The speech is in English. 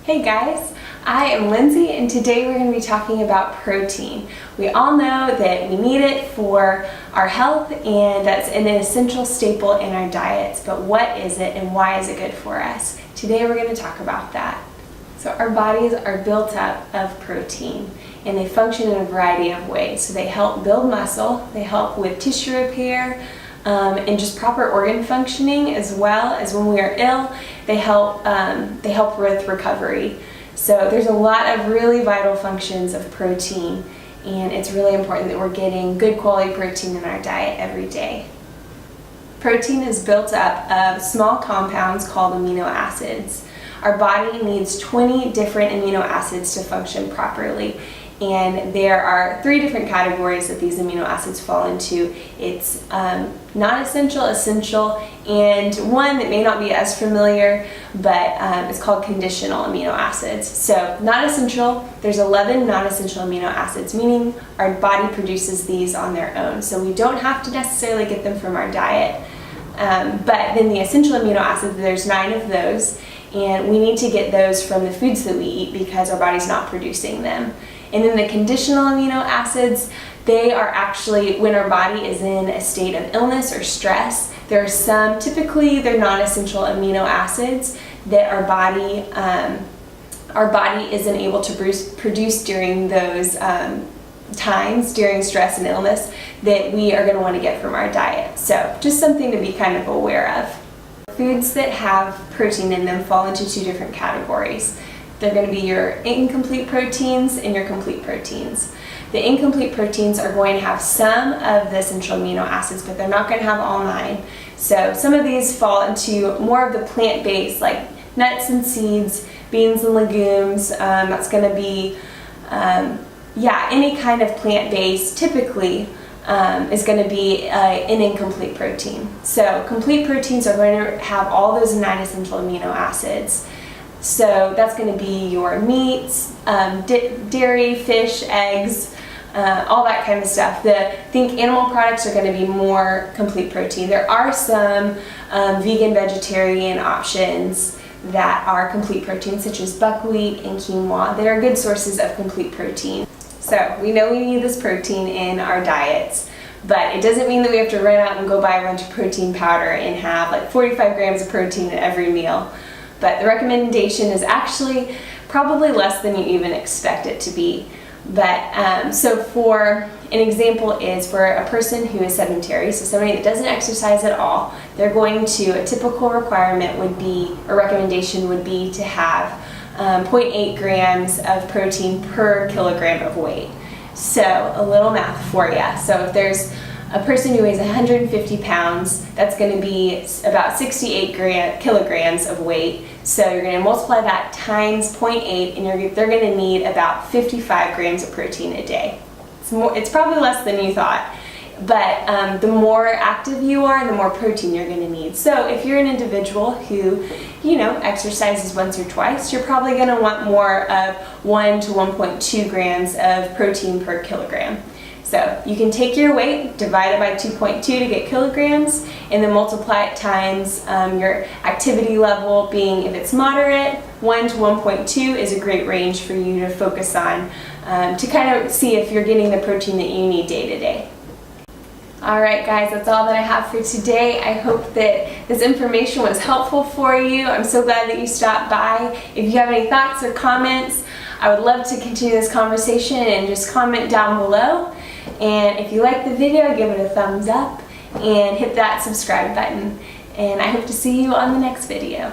Hey guys, I am Lindsay and today we're going to be talking about protein. We all know that we need it for our health and that's an essential staple in our diets, but what is it and why is it good for us? Today we're going to talk about that. So our bodies are built up of protein and they function in a variety of ways. So they help build muscle, they help with tissue repair, and just proper organ functioning, as well as when we are ill, they help with recovery. So there's a lot of really vital functions of protein, and it's really important that we're getting good quality protein in our diet every day. Protein is built up of small compounds called amino acids. Our body needs 20 different amino acids to function properly. And there are 3 different categories that these amino acids fall into. It's non-essential, essential, and one that may not be as familiar, but it's called conditional amino acids. So non-essential, there's 11 non-essential amino acids, meaning our body produces these on their own. So we don't have to necessarily get them from our diet. But then the essential amino acids, there's 9 of those, and we need to get those from the foods that we eat because our body's not producing them. And then the conditional amino acids, they are actually when our body is in a state of illness or stress. There are some, typically they're non-essential amino acids that our body isn't able to produce during those times during stress and illness that we are going to want to get from our diet. So just something to be kind of aware of. Foods that have protein in them fall into 2 different categories. They're going to be your incomplete proteins and your complete proteins. The incomplete proteins are going to have some of the essential amino acids, but they're not going to have all 9. So some of these fall into more of the plant-based, like nuts and seeds, beans and legumes. That's going to be, any kind of plant-based typically is going to be an incomplete protein. So complete proteins are going to have all those 9 essential amino acids. So that's going to be your meats, dairy, fish, eggs, all that kind of stuff. Think animal products are going to be more complete protein. There are some vegan, vegetarian options that are complete protein, such as buckwheat and quinoa. They are good sources of complete protein. So we know we need this protein in our diets, but it doesn't mean that we have to run out and go buy a bunch of protein powder and have like 45 grams of protein in every meal. But the recommendation is actually probably less than you even expect it to be. But so for an example is for a person who is sedentary, so somebody that doesn't exercise at all, they're going to, a typical requirement would be, or recommendation would be to have 0.8 grams of protein per kilogram of weight. So a little math for you. So if there's a person who weighs 150 pounds, that's going to be about 68 kilograms of weight. So you're going to multiply that times 0.8 and they're going to need about 55 grams of protein a day. It's probably less than you thought, but the more active you are, the more protein you're going to need. So if you're an individual who, exercises once or twice, you're probably going to want more of 1 to 1.2 grams of protein per kilogram. So you can take your weight, divide it by 2.2 to get kilograms, and then multiply it times your activity level being, if it's moderate, 1 to 1.2 is a great range for you to focus on to kind of see if you're getting the protein that you need day to day. Alright guys, that's all that I have for today. I hope that this information was helpful for you. I'm so glad that you stopped by. If you have any thoughts or comments, I would love to continue this conversation and just comment down below. And if you like the video, give it a thumbs up and hit that subscribe button. And I hope to see you on the next video.